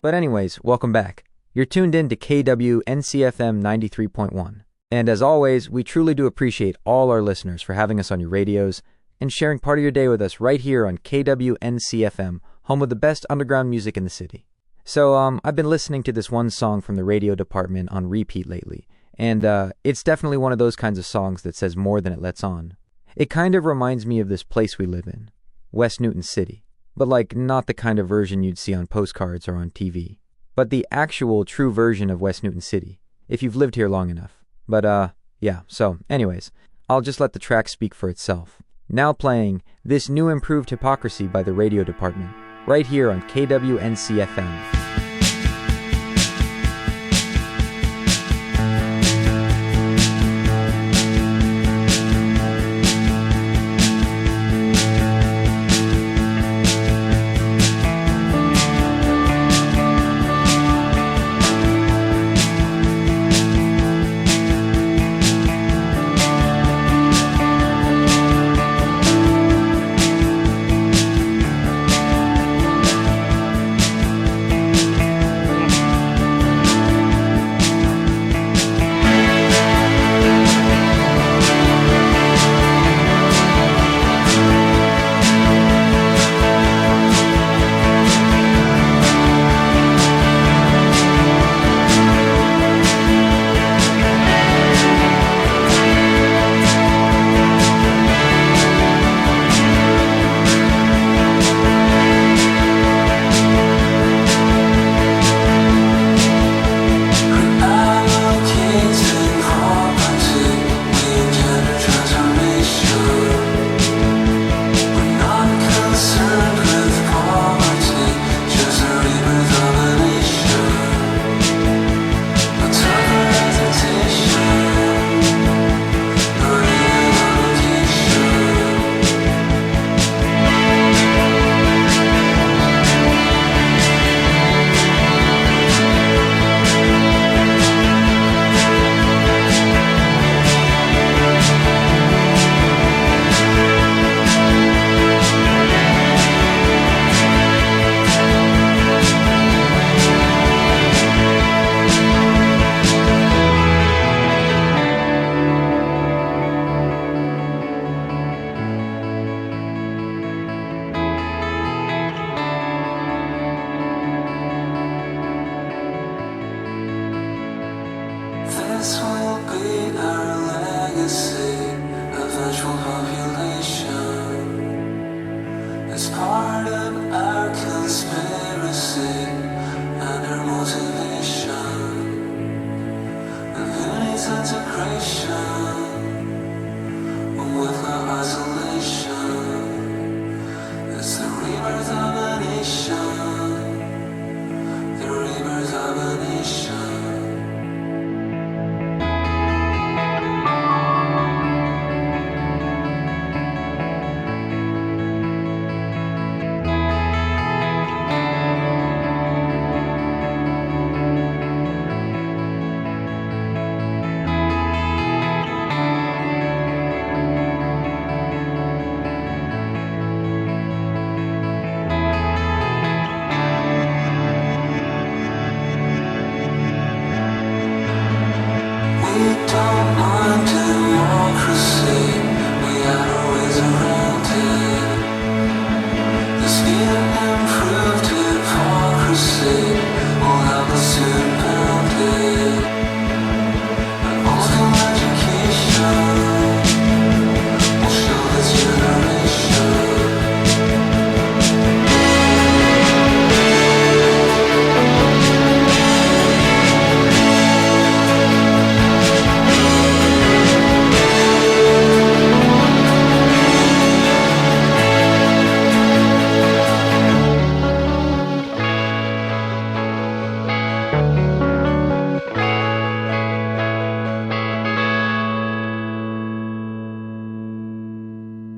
But anyways, welcome back. You're tuned in to KWNC FM 93.1. And as always, we truly do appreciate all our listeners for having us on your radios and sharing part of your day with us right here on KWNC FM, home of the best underground music in the city. So, I've been listening to this one song from the radio department on repeat lately, and it's definitely one of those kinds of songs that says more than it lets on. It kind of reminds me of this place we live in, West Newton City, but like not the kind of version you'd see on postcards or on TV, but the actual true version of West Newton City, if you've lived here long enough. But yeah, so anyways, I'll just let the track speak for itself. Now playing this new improved Hypocrisy by the radio department, right here on KWNC FM.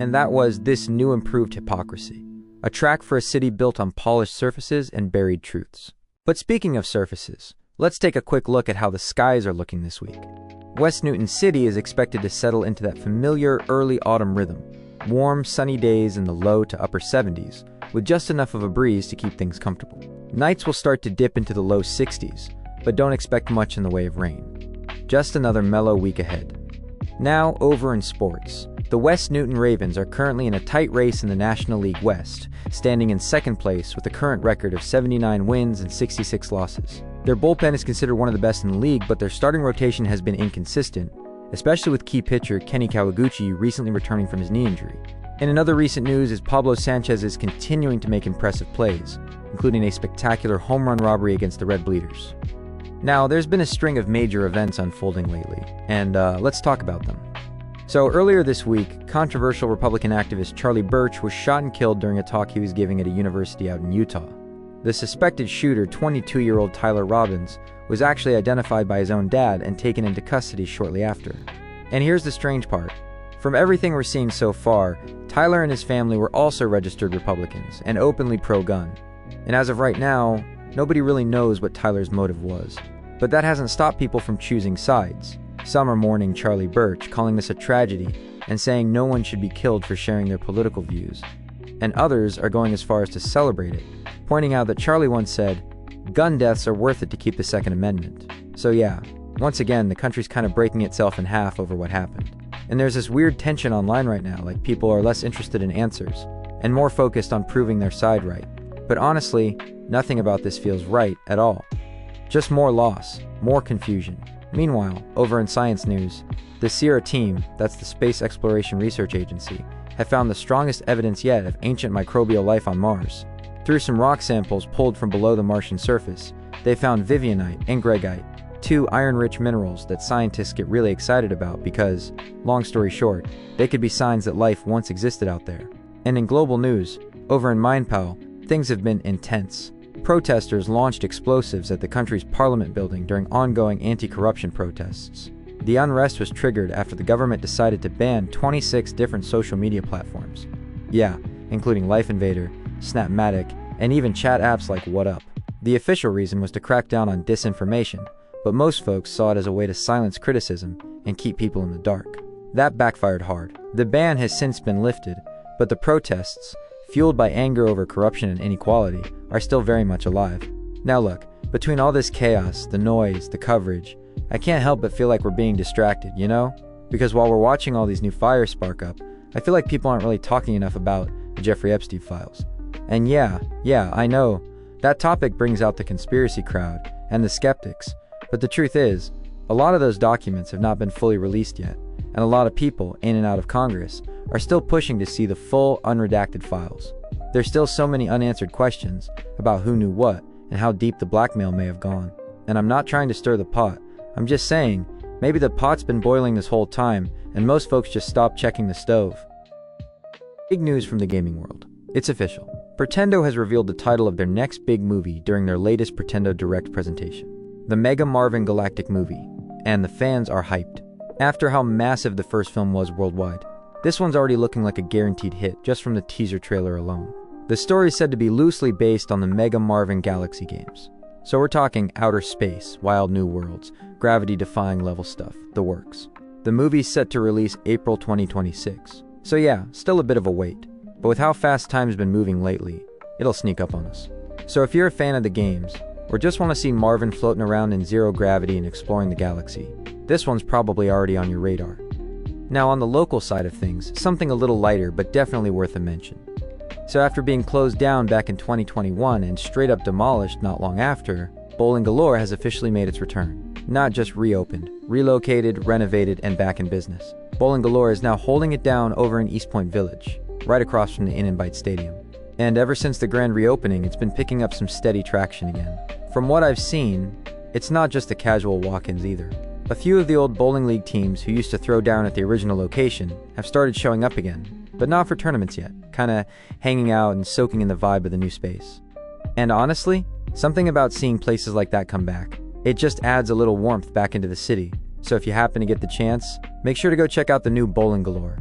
And that was This New Improved Hypocrisy, a track for a city built on polished surfaces and buried truths. But speaking of surfaces, let's take a quick look at how the skies are looking this week. West Newton City is expected to settle into that familiar early autumn rhythm, warm, sunny days in the low to upper 70s, with just enough of a breeze to keep things comfortable. Nights will start to dip into the low 60s, but don't expect much in the way of rain. Just another mellow week ahead. Now, over in sports. The West Newton Ravens are currently in a tight race in the National League West, standing in second place with a current record of 79 wins and 66 losses. Their bullpen is considered one of the best in the league, but their starting rotation has been inconsistent, especially with key pitcher Kenny Kawaguchi recently returning from his knee injury. And in other recent news is Pablo Sanchez is continuing to make impressive plays, including a spectacular home run robbery against the Red Bleeders. Now, there's been a string of major events unfolding lately, and let's talk about them. So earlier this week, controversial Republican activist Charlie Birch was shot and killed during a talk he was giving at a university out in Utah. The suspected shooter, 22-year-old Tyler Robbins, was actually identified by his own dad and taken into custody shortly after. And here's the strange part. From everything we're seeing so far, Tyler and his family were also registered Republicans and openly pro-gun. And as of right now, nobody really knows what Tyler's motive was. But that hasn't stopped people from choosing sides. Some are mourning Charlie Birch, calling this a tragedy, and saying no one should be killed for sharing their political views. And others are going as far as to celebrate it, pointing out that Charlie once said, "Gun deaths are worth it to keep the Second Amendment." So yeah, once again, the country's kind of breaking itself in half over what happened. And there's this weird tension online right now, like people are less interested in answers, and more focused on proving their side right. But honestly, nothing about this feels right at all. Just more loss, more confusion. Meanwhile, over in science news, the Sierra team, that's the Space Exploration Research Agency, have found the strongest evidence yet of ancient microbial life on Mars. Through some rock samples pulled from below the Martian surface, they found vivianite and gregite, two iron-rich minerals that scientists get really excited about because, long story short, they could be signs that life once existed out there. And in global news, over in Mindpal, things have been intense. Protesters launched explosives at the country's parliament building during ongoing anti-corruption protests. The unrest was triggered after the government decided to ban 26 different social media platforms. Yeah, including Life Invader, Snapmatic, and even chat apps like WhatUp. The official reason was to crack down on disinformation, but most folks saw it as a way to silence criticism and keep people in the dark. That backfired hard. The ban has since been lifted, but the protests, fueled by anger over corruption and inequality, are still very much alive. Now look, between all this chaos, the noise, the coverage, I can't help but feel like we're being distracted, you know? Because while we're watching all these new fires spark up, I feel like people aren't really talking enough about the Jeffrey Epstein files. And yeah, I know, that topic brings out the conspiracy crowd and the skeptics, but the truth is, a lot of those documents have not been fully released yet, and a lot of people in and out of Congress are still pushing to see the full, unredacted files. There's still so many unanswered questions about who knew what and how deep the blackmail may have gone. And I'm not trying to stir the pot, I'm just saying, maybe the pot's been boiling this whole time and most folks just stopped checking the stove. Big news from the gaming world. It's official. Pretendo has revealed the title of their next big movie during their latest Pretendo Direct presentation. The Mega Marvin Galactic movie. And the fans are hyped. After how massive the first film was worldwide, this one's already looking like a guaranteed hit just from the teaser trailer alone. The story is said to be loosely based on the Mega Marvin Galaxy games. So we're talking outer space, wild new worlds, gravity-defying level stuff, the works. The movie's set to release April 2026. So yeah, still a bit of a wait. But with how fast time's been moving lately, it'll sneak up on us. So if you're a fan of the games, or just want to see Marvin floating around in zero gravity and exploring the galaxy, this one's probably already on your radar. Now on the local side of things, something a little lighter but definitely worth a mention. So after being closed down back in 2021 and straight up demolished not long after, Bowling Galore has officially made its return. Not just reopened, relocated, renovated, and back in business. Bowling Galore is now holding it down over in East Point Village, right across from the Inn & Bite Stadium. And ever since the grand reopening, it's been picking up some steady traction again. From what I've seen, it's not just the casual walk-ins either. A few of the old bowling league teams who used to throw down at the original location have started showing up again, but not for tournaments yet, kinda hanging out and soaking in the vibe of the new space. And honestly, something about seeing places like that come back, it just adds a little warmth back into the city. So if you happen to get the chance, make sure to go check out the new Bowling Galore.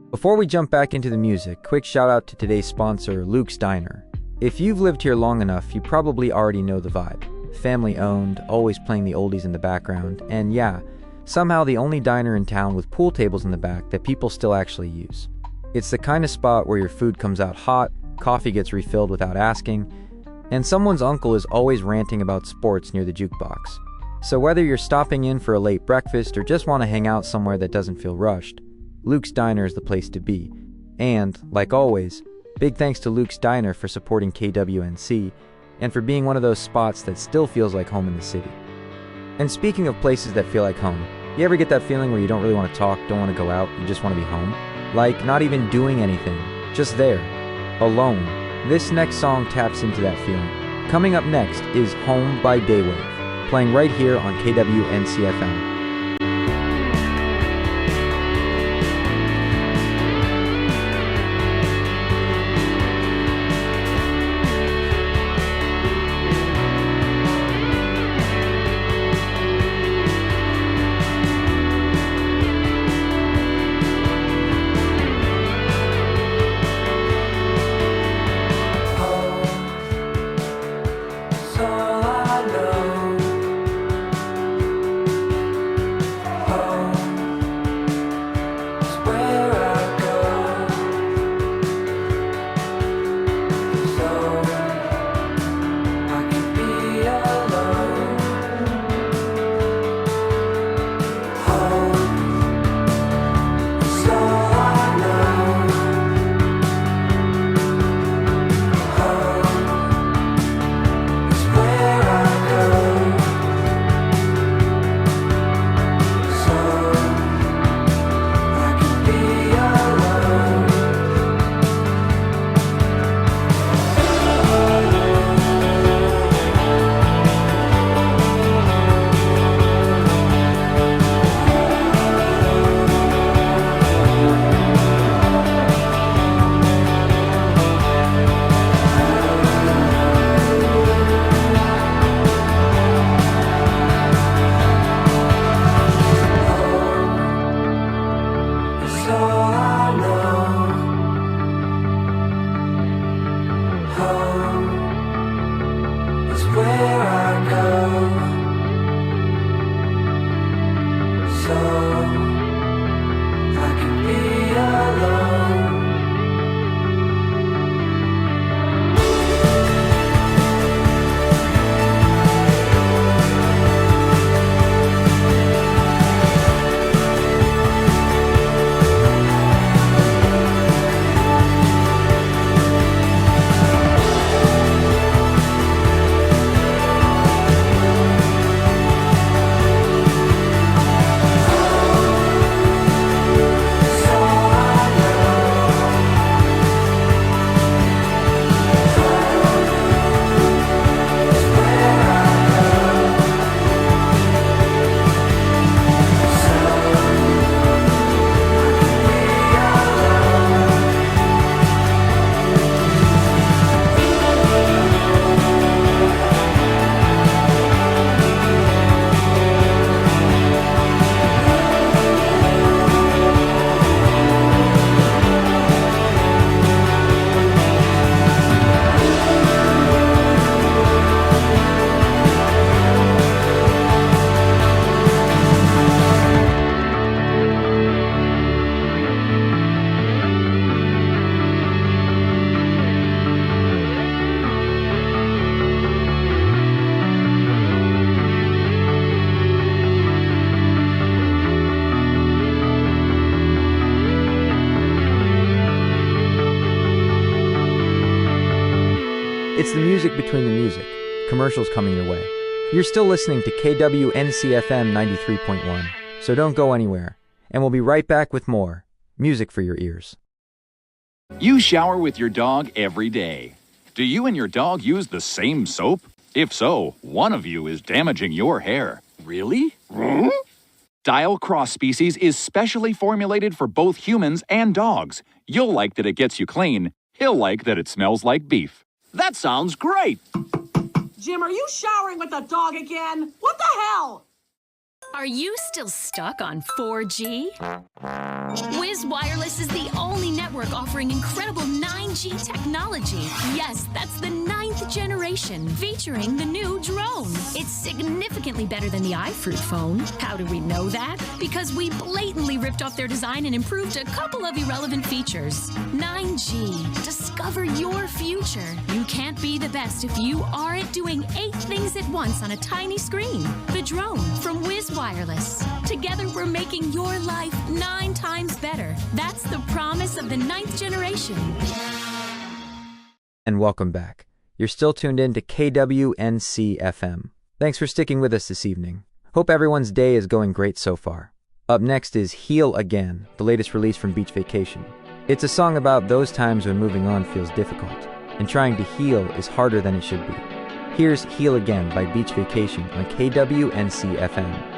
Before we jump back into the music, quick shout out to today's sponsor, Luke's Diner. If you've lived here long enough, you probably already know the vibe. Family owned, always playing the oldies in the background, and yeah, somehow the only diner in town with pool tables in the back that people still actually use. It's the kind of spot where your food comes out hot, coffee gets refilled without asking, And someone's uncle is always ranting about sports near the jukebox. So whether you're stopping in for a late breakfast or just want to hang out somewhere that doesn't feel rushed, Luke's Diner is the place to be. And, like always, big thanks to Luke's Diner for supporting KWNC and for being one of those spots that still feels like home in the city. And speaking of places that feel like home, you ever get that feeling where you don't really want to talk, don't want to go out, you just want to be home? Like not even doing anything, just there, alone. This next song taps into that feeling. Coming up next is Home by Daywave, playing right here on KWNC FM. It's the music between the music, commercials coming your way. You're still listening to KWNC FM 93.1, so don't go anywhere, and we'll be right back with more music for your ears. You shower with your dog every day. Do you and your dog use the same soap? If so, one of you is damaging your hair. Really? Dial Cross Species is specially formulated for both humans and dogs. You'll like that it gets you clean. He'll like that it smells like beef. That sounds great! Jim, are you showering with the dog again? What the hell? Are you still stuck on 4G? Wiz Wireless is the only network offering incredible 9G technology. Yes, that's the 9th generation generation, featuring the new drone. It's significantly better than the iFruit phone. How do we know that? Because we blatantly ripped off their design and improved a couple of irrelevant features. 9G. Discover your future. You can't be the best if you aren't doing 8 things at once on a tiny screen. The drone from Wiz Wireless. Together, we're making your life 9 times better. That's the promise of the 9th generation. And welcome back. You're still tuned in to KWNC FM. Thanks for sticking with us this evening. Hope everyone's day is going great so far. Up next is Heal Again, the latest release from Beach Vacation. It's a song about those times when moving on feels difficult, and trying to heal is harder than it should be. Here's Heal Again by Beach Vacation on KWNC FM.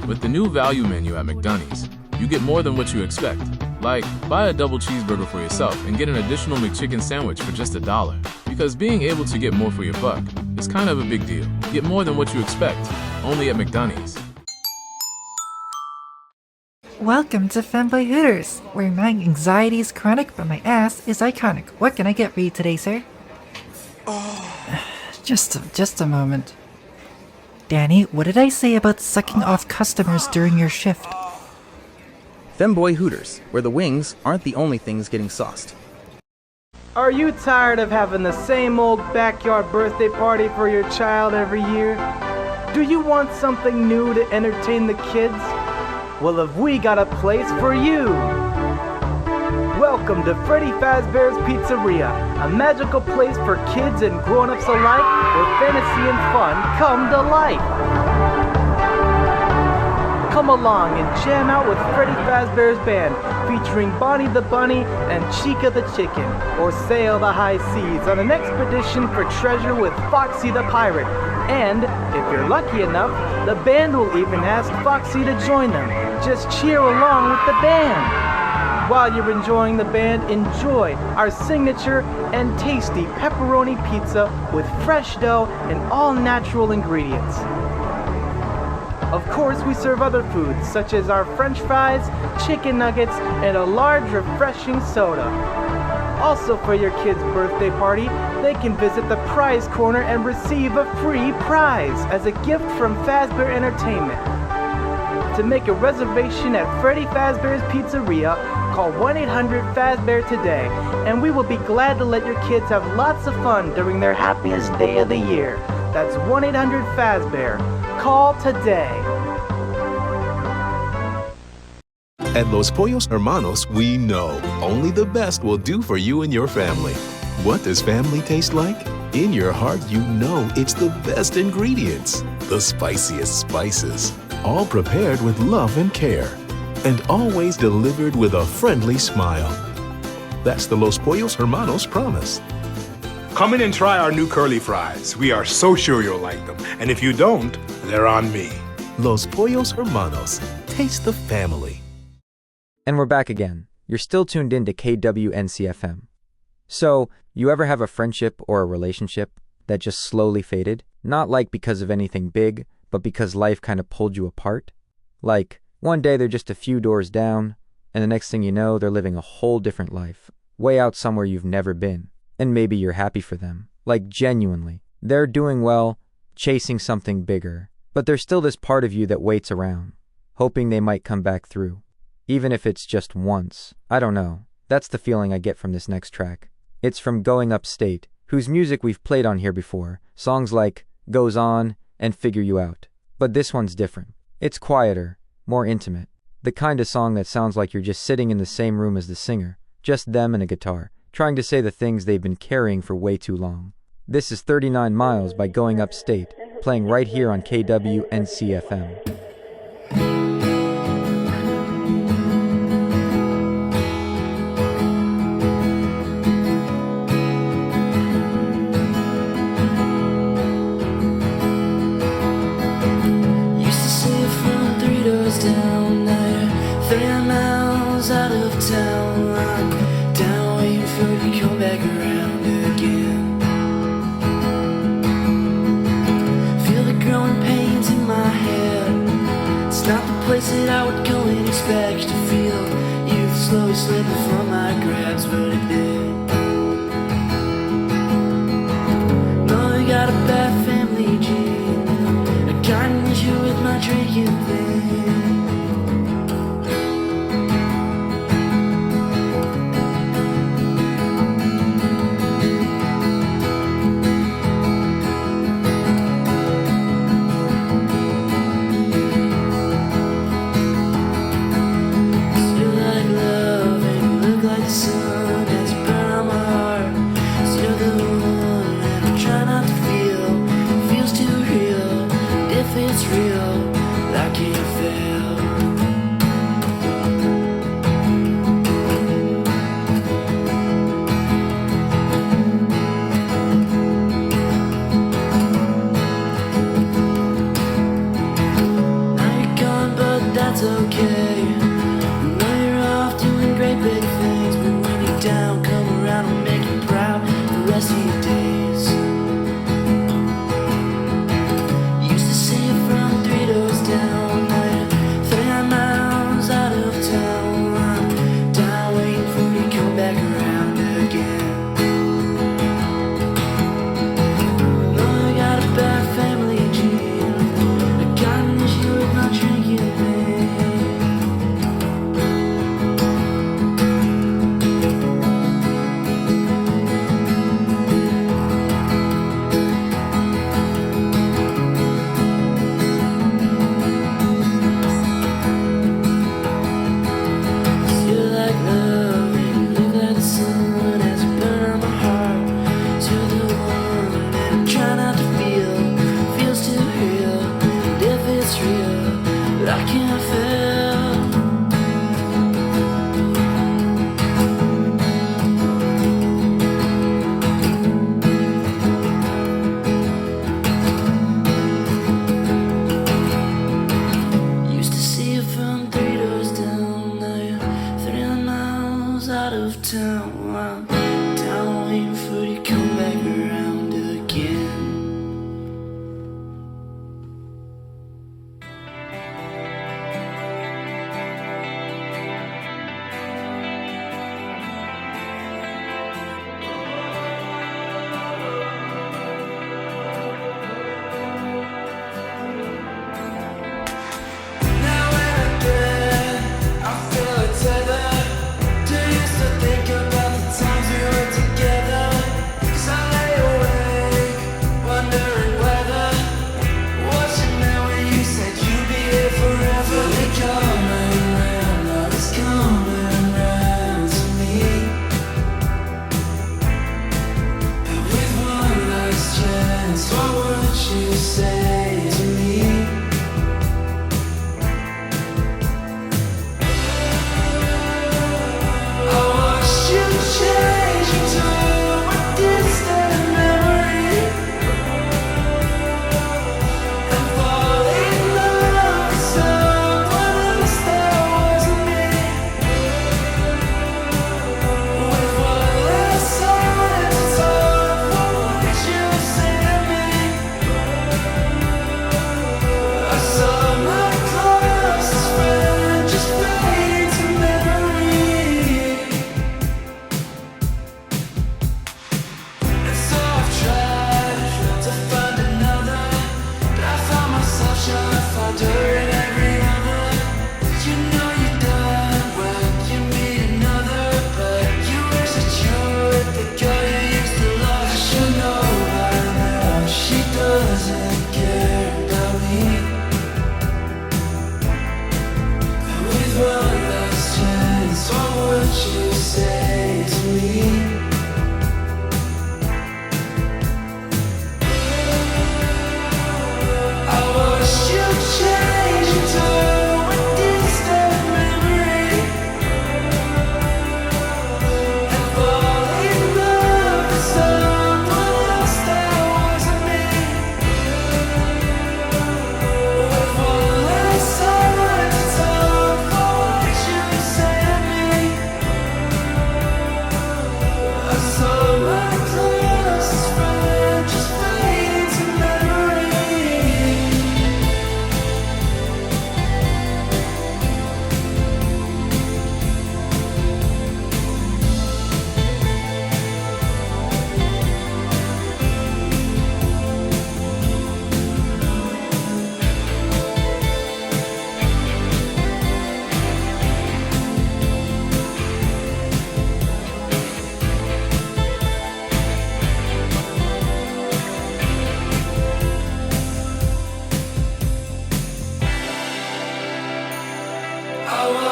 With the new value menu at McDonald's, you get more than what you expect. Like, buy a double cheeseburger for yourself and get an additional McChicken sandwich for just $1. Because being able to get more for your buck is kind of a big deal. Get more than what you expect, only at McDonald's. Welcome to Femboy Hooters, where my anxiety is chronic but my ass is iconic. What can I get for you today, sir? Just a moment. Danny, what did I say about sucking off customers during your shift? Femboy Hooters, where the wings aren't the only things getting sauced. Are you tired of having the same old backyard birthday party for your child every year? Do you want something new to entertain the kids? Well, have we got a place for you? Welcome to Freddy Fazbear's Pizzeria, a magical place for kids and grown-ups alike, where fantasy and fun come to life. Come along and jam out with Freddy Fazbear's Band, featuring Bonnie the Bunny and Chica the Chicken, or sail the high seas on an expedition for treasure with Foxy the Pirate. And, if you're lucky enough, the band will even ask Foxy to join them. Just cheer along with the band. While you're enjoying the band, enjoy our signature and tasty pepperoni pizza with fresh dough and all natural ingredients. Of course, we serve other foods, such as our French fries, chicken nuggets, and a large refreshing soda. Also, for your kids' birthday party, they can visit the prize corner and receive a free prize as a gift from Fazbear Entertainment. To make a reservation at Freddy Fazbear's Pizzeria, call 1-800-FAZBEAR today, and we will be glad to let your kids have lots of fun during their happiest day of the year. That's 1-800-FAZBEAR. Call today. At Los Pollos Hermanos, we know only the best will do for you and your family. What does family taste like? In your heart, you know it's the best ingredients, the spiciest spices, all prepared with love and care, and always delivered with a friendly smile. That's the Los Pollos Hermanos promise. Come in and try our new curly fries. We are so sure you'll like them. And if you don't, they're on me. Los Pollos Hermanos. Taste the family. And we're back again. You're still tuned in to KWNC-FM. So, you ever have a friendship or a relationship that just slowly faded? Not like because of anything big, but because life kind of pulled you apart? Like, one day they're just a few doors down, and the next thing you know, they're living a whole different life, way out somewhere you've never been. And maybe you're happy for them. Like, genuinely. They're doing well, chasing something bigger. But there's still this part of you that waits around, hoping they might come back through. Even if it's just once. I don't know. That's the feeling I get from this next track. It's from Going Upstate, whose music we've played on here before. Songs like Goes On and Figure You Out. But this one's different. It's quieter, more intimate. The kind of song that sounds like you're just sitting in the same room as the singer, just them and a guitar, trying to say the things they've been carrying for way too long. This is 39 Miles by Going Upstate, playing right here on KWNC-FM. Down, now you're 3 miles out of town. I'm down waiting for you to come back around again. Feel the growing pains in my head. It's not the place that I would go and expect to feel. You've slowly slipping from my grasp, but it did. No, you got a bad family gene. I got an issue with my drinking thing. Now when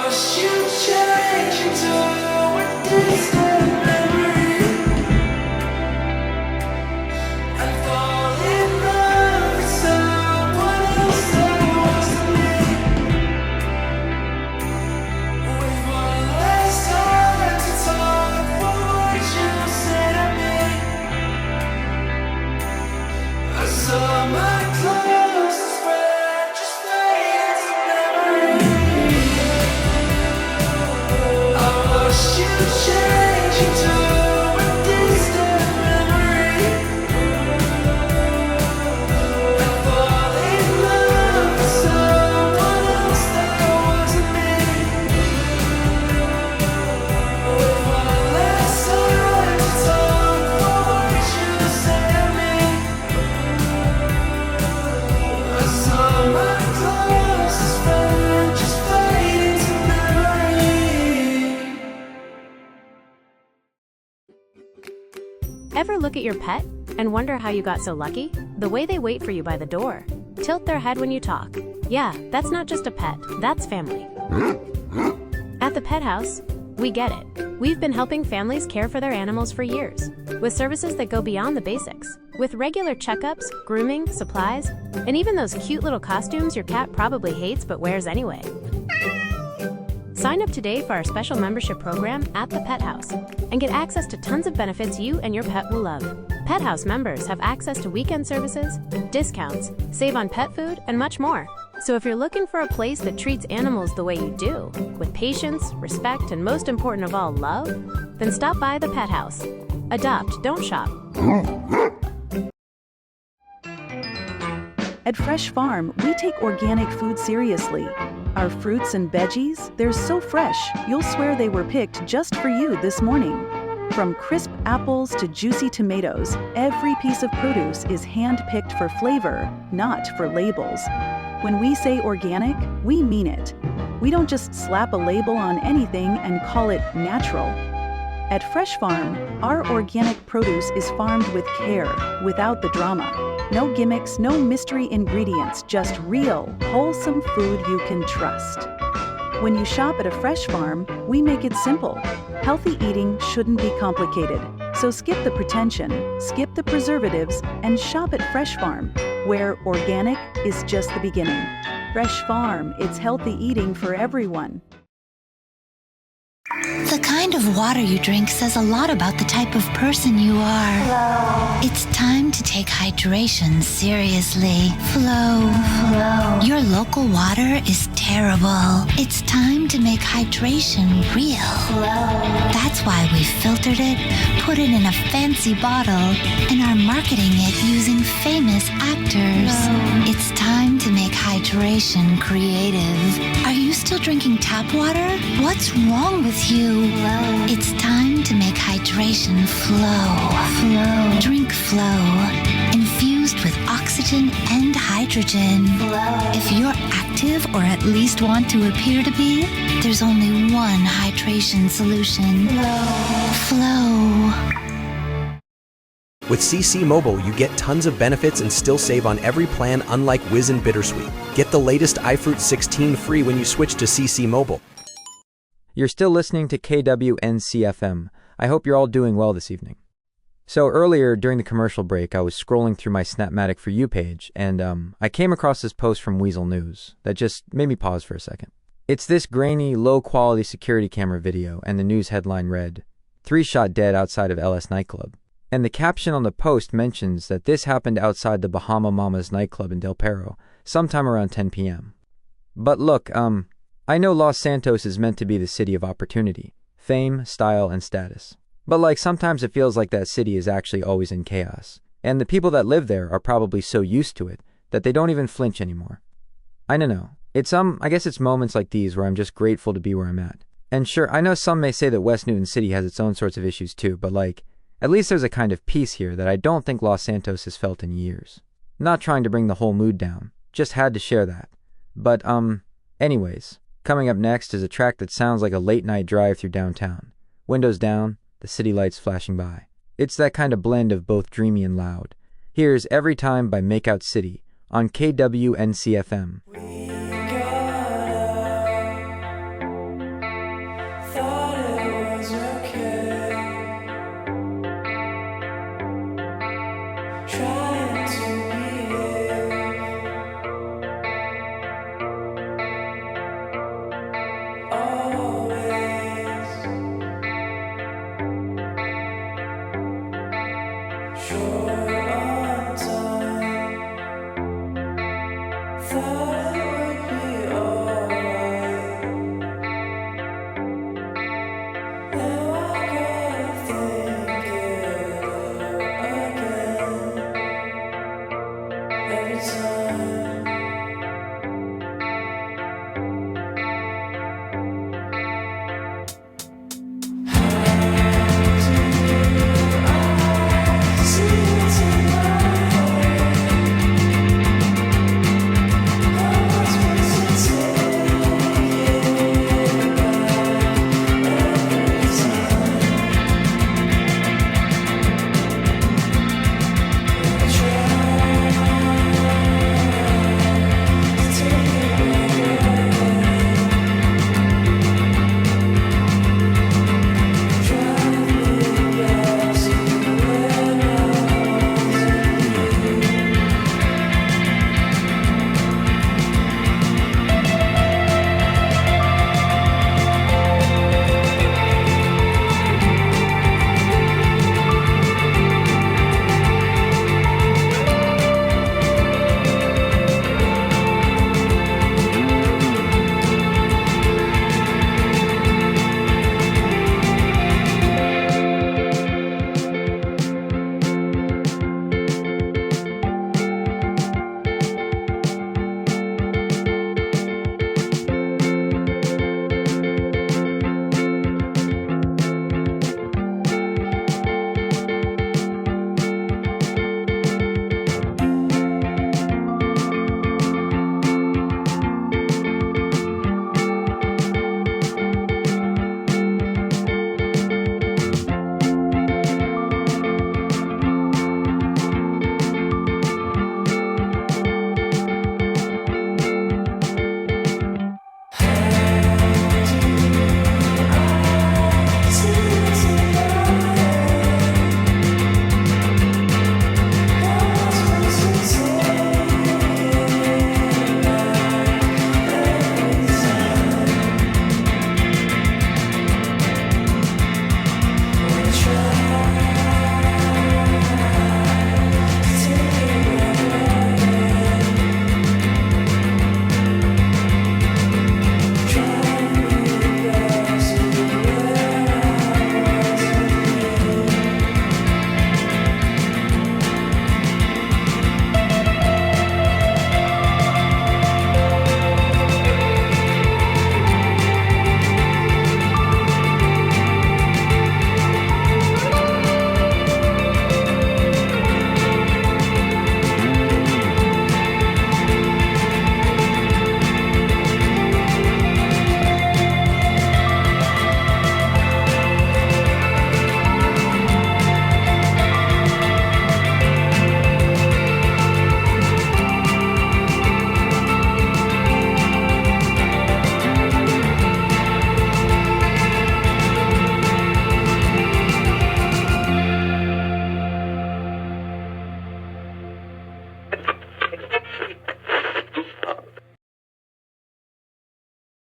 watched you change into a distant memory. I fall in love with someone else that wasn't me. With one last time to talk for what you said to me. I saw my closest friend just fade into memory. I watched you change into a distant memory. I fall in love with someone else that wasn't me. With one last time to talk for what you said to me. I saw my closest friend just fade into memory. Ever look at your pet and wonder how you got so lucky? The way they wait for you by the door, tilt their head when you talk. Yeah, that's not just a pet, that's family. At the Pet House, we get it. We've been helping families care for their animals for years, with services that go beyond the basics. With regular checkups, grooming, supplies, and even those cute little costumes your cat probably hates but wears anyway. Sign up today for our special membership program at the Pet House and get access to tons of benefits you and your pet will love. Pet House members have access to weekend services, discounts, save on pet food, and much more. So if you're looking for a place that treats animals the way you do, with patience, respect, and most important of all, love, then stop by the Pet House. Adopt, don't shop. At Fresh Farm, we take organic food seriously. Our fruits and veggies, they're so fresh, you'll swear they were picked just for you this morning. From crisp apples to juicy tomatoes, every piece of produce is hand-picked for flavor, not for labels. When we say organic, we mean it. We don't just slap a label on anything and call it natural. At Fresh Farm, our organic produce is farmed with care, without the drama. No gimmicks, no mystery ingredients, just real, wholesome food you can trust. When you shop at a Fresh Farm, we make it simple. Healthy eating shouldn't be complicated, so skip the pretension, skip the preservatives, and shop at Fresh Farm, where organic is just the beginning. Fresh Farm, it's healthy eating for everyone. The kind of water you drink says a lot about the type of person you are. Flow. It's time to take hydration seriously. Flow. Your local water is terrible. It's time to make hydration real. Flow. That's why we filtered it, put it in a fancy bottle, and are marketing it using famous actors. Flow. It's time to make hydration creative. Are you still drinking tap water? What's wrong with you? Flow. It's time to make hydration flow. Drink Flow, infused with oxygen and hydrogen. Flow. If you're active or at least want to appear to be, there's only one hydration solution. Flow. With CC Mobile, you get tons of benefits and still save on every plan, unlike Wiz and Bittersweet. Get the latest iFruit 16 free when you switch to CC Mobile. You're still listening to KWNC FM. I hope you're all doing well this evening. So earlier during the commercial break, I was scrolling through my Snapmatic For You page, and I came across this post from Weasel News that just made me pause for a second. It's this grainy, low-quality security camera video, and the news headline read, 3 shot dead outside of LS nightclub. And the caption on the post mentions that this happened outside the Bahama Mamas nightclub in Del Perro, sometime around 10 p.m. But look, I know Los Santos is meant to be the city of opportunity, fame, style, and status. But sometimes it feels like that city is actually always in chaos. And the people that live there are probably so used to it that they don't even flinch anymore. I don't know. I guess it's moments like these where I'm just grateful to be where I'm at. And sure, I know some may say that West Newton City has its own sorts of issues too, but at least there's a kind of peace here that I don't think Los Santos has felt in years. Not trying to bring the whole mood down, just had to share that. But, anyways, coming up next is a track that sounds like a late-night drive through downtown. Windows down, the city lights flashing by. It's that kind of blend of both dreamy and loud. Here's Everytime by Makeout City on KWNC FM.